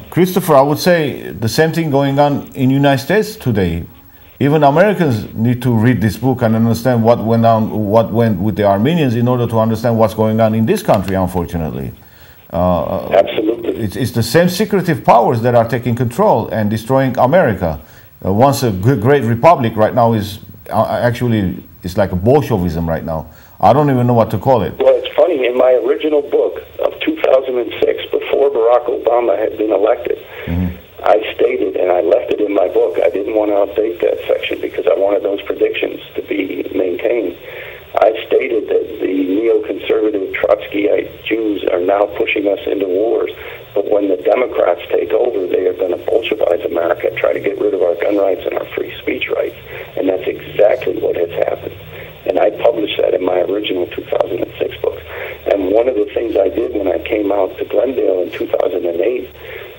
Christopher, I would say the same thing going on in the United States today. Even Americans need to read this book and understand what went on, what went with the Armenians in order to understand what's going on in this country, unfortunately. Absolutely. It's the same secretive powers that are taking control and destroying America. Once a great republic right now is actually, it's like a Bolshevism right now. I don't even know what to call it. Well, it's funny, in my original book of 2006, before Barack Obama had been elected, I stated, and I left it in my book, I didn't want to update that section because I wanted those predictions to be maintained. I stated that the neoconservative Trotskyite Jews are now pushing us into wars, but when the Democrats take over, they are going to Bolshevize America, try to get rid of our gun rights and our free speech rights, and that's exactly what has happened. And I published that in my original 2006 book. And one of the things I did when I came out to Glendale in 2008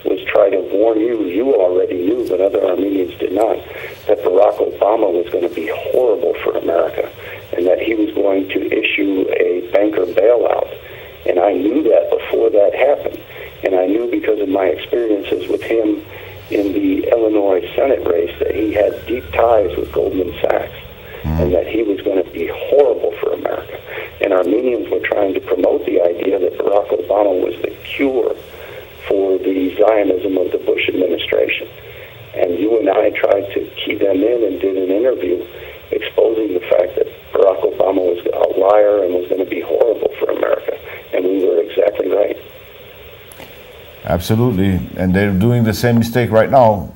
was try to warn you, you already knew, but other Armenians did not, that Barack Obama was going to be horrible for America and that he was going to issue a banker bailout. And I knew that before that happened. And I knew because of my experiences with him in the Illinois Senate race that he had deep ties with Goldman Sachs and that he was going to be horrible for America. And Armenians were trying to promote the idea that Barack Obama was the cure for the Zionism of the Bush administration. And you and I tried to key them in and did an interview exposing the fact that Barack Obama was a liar and was going to be horrible for America. And we were exactly right. Absolutely. And they're doing the same mistake right now.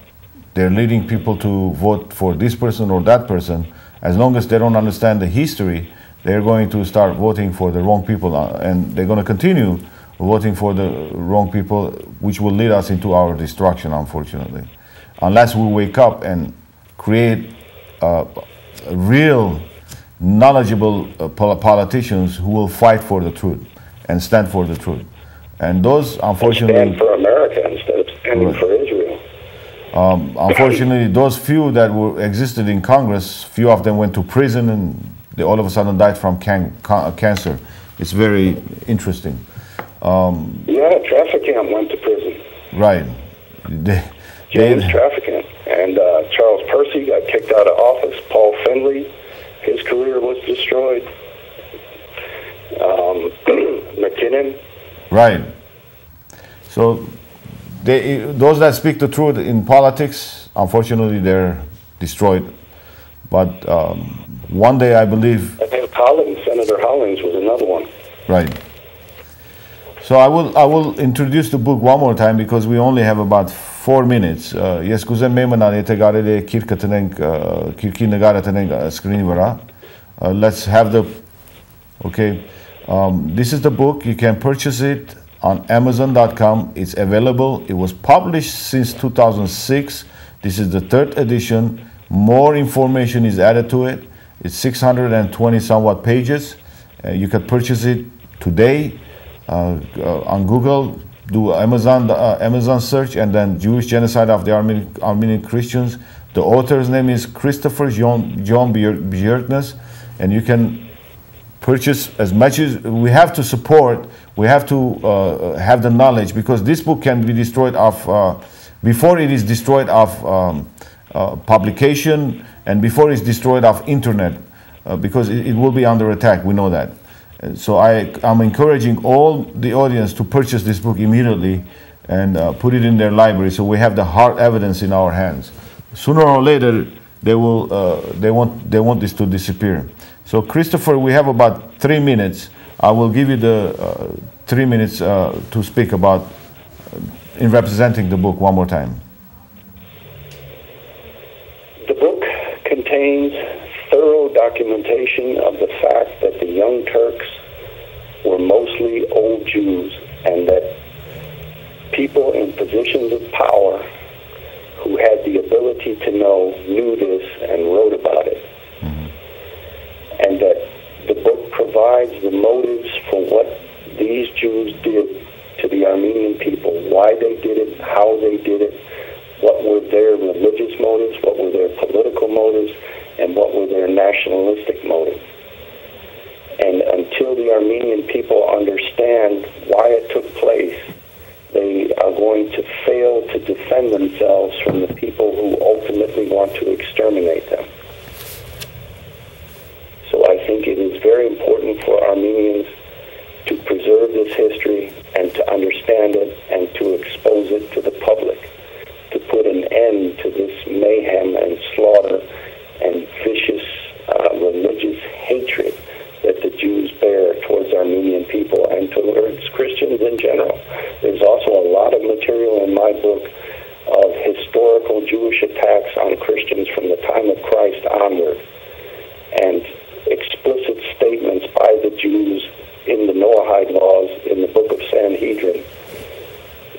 They're leading people to vote for this person or that person. As long as they don't understand the history, they're going to start voting for the wrong people, and they're going to continue voting for the wrong people, which will lead us into our destruction, unfortunately. Unless we wake up and create real, knowledgeable politicians who will fight for the truth and stand for the truth. And those, unfortunately... And stand for America instead of standing for Israel. Unfortunately, those few that existed in Congress, few of them went to prison and they all of a sudden died from cancer. It's very interesting. Yeah, Trafficant went to prison. Right. James Trafficant. And Charles Percy got kicked out of office. Paul Finley, his career was destroyed. McKinnon. Right. So those that speak the truth in politics, unfortunately, they're destroyed. But one day, I believe... I think Senator Hollings was another one. Right. So I will introduce the book one more time because we only have about 4 minutes. Ես կուզեմ մեմնան եթե կարելի է քիրքը տնենք քիրքի նկարը տնենք screen-ի վրա. Let's have the okay. This is the book. You can purchase it on Amazon.com. It's available. It was published since 2006. This is the 3rd edition. More information is added to it. It's 620 somewhat pages. You can purchase it today on Google. Do Amazon search and then Jewish Genocide of the Armenian Christians. The author's name is Christopher John Bjerknes, and you can purchase as much as we have to support. We have to have the knowledge because this book can be destroyed before it is destroyed of publication and before it's destroyed of internet because it will be under attack. We know that. So I'm encouraging all the audience to purchase this book immediately and put it in their library so we have the hard evidence in our hands. Sooner or later, they want this to disappear. So Christopher, we have about 3 minutes. I will give you the 3 minutes to speak about in representing the book one more time. The book contains thorough documentation of the fact that the Young Turks were mostly old Jews, and that people in positions of power who had the ability to know knew this and wrote about it. And that the book provides the motives for what these Jews did to the Armenian people, why they did it, how they did it, what were their religious motives, what were their political motives, and what were their nationalistic motives. And until the Armenian people understand why it took place, they are going to fail to defend themselves from the people who ultimately want to exterminate them. So I think it is very important for Armenians to preserve this history and to understand it and to expose it to the public, to put an end to this mayhem and slaughter and vicious religious hatred that the Jews bear towards Armenian people and towards Christians in general. There's also a lot of material in my book of historical Jewish attacks on Christians from the time of Christ onward, and explicit statements by the Jews in the Noahide laws, in the book of Sanhedrin,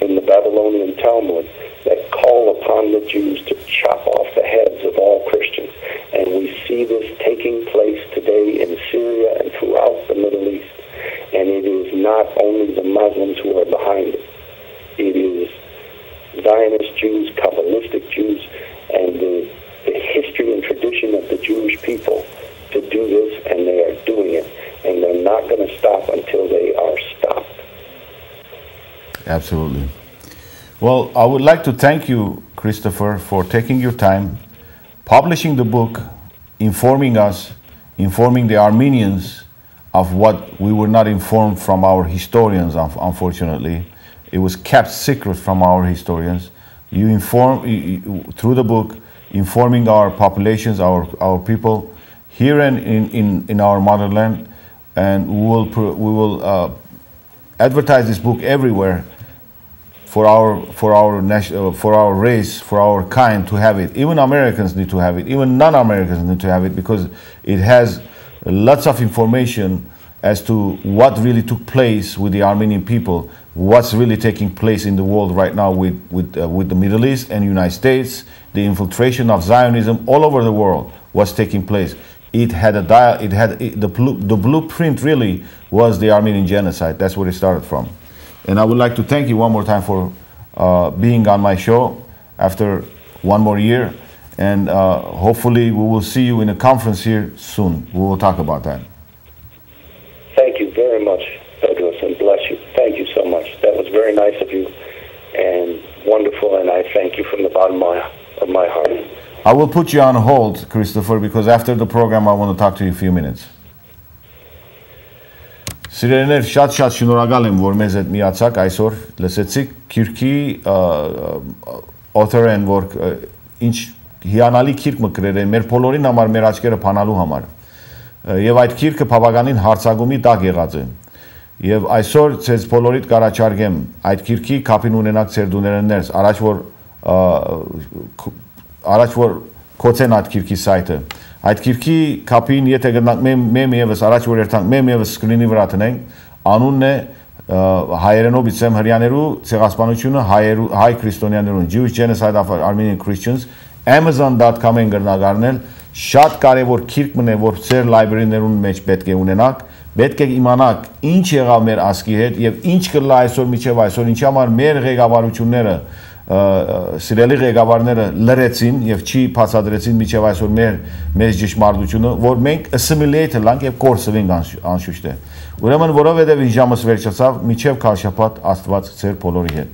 in the Babylonian Talmud, that call upon the Jews to chop off the heads of all Christians. And we see this taking place today in Syria and throughout the Middle East. And it is not only the Muslims who are behind it. It is Zionist Jews, Kabbalistic Jews, and the history and tradition of the Jewish people to do this, and they are doing it. And they're not going to stop until they are stopped. Absolutely. Well, I would like to thank you, Christopher, for taking your time, publishing the book, informing us, informing the Armenians of what we were not informed from our historians, unfortunately. It was kept secret from our historians. You inform through the book, informing our populations, our people here in our motherland, and we will advertise this book everywhere for our race, for our kind to have it. Even Americans need to have it. Even non-Americans need to have it, because it has lots of information as to what really took place with the Armenian people, what's really taking place in the world right now with the Middle East and United States, the infiltration of Zionism all over the world, what's taking place. The blueprint really was the Armenian genocide. That's where it started from. And I would like to thank you one more time for being on my show after one more year. And hopefully we will see you in a conference here soon. We will talk about that. Thank you very much, Bedros, and bless you. Thank you so much. That was very nice of you and wonderful, and I thank you from the bottom of my heart. I will put you on hold, Christopher, because after the program I want to talk to you a few minutes. Սիրելիներ, շատ շնորհակալ եմ, որ մեզ հետ միացաք այսօր, լսեցիք Քիրքի author-ն, որ ինչ հիանալի քիրք մկրել է մեր բոլորին համար, մեր աչքերը փանալու համար։ Եվ այդ քիրքը բավականին հարցակումի տակ եղած է։ Եվ այսօր ցեզ բոլորիդ կառաջարկեմ այդ քիրքի կապին ունենաք ձեր դուներներս, առաջ որ կոչեն այդ քիրքի սայթը։ Այդ քիրքի կապին եթե գտնանք մեմ եւս առաջ որ երթանք մեմ եւս սկրինի վրա տնենք, անունն է հայերենով իցեմ հрьяաներու ցեղասպանությունը հայ քրիստոնյաներուն, Jewish Genocide of Armenian Christians, amazon.com-ին գրնագարնել, շատ կարևոր քիրք մնե, որ ձեր լայբրերիներուն մեջ պետք է ունենաք, պետք է իմանաք ինչ եղավ մեր ասկի հետ եւ ինչ կլա այսօր միջև այսօր, ինչի համար մեր ղեկավարությունները սիրելի ղեկավարները լրեցին եւ չի բացատրեցին միջև այսօր մեր ճշմարտությունը, որ մենք assimilate լանք եւ կորսվենք անշուշտ է։ Ուրեմն որովհետեւ ժամս վերջացավ, միջև քաշապատ Աստված ձեր բոլորի հետ։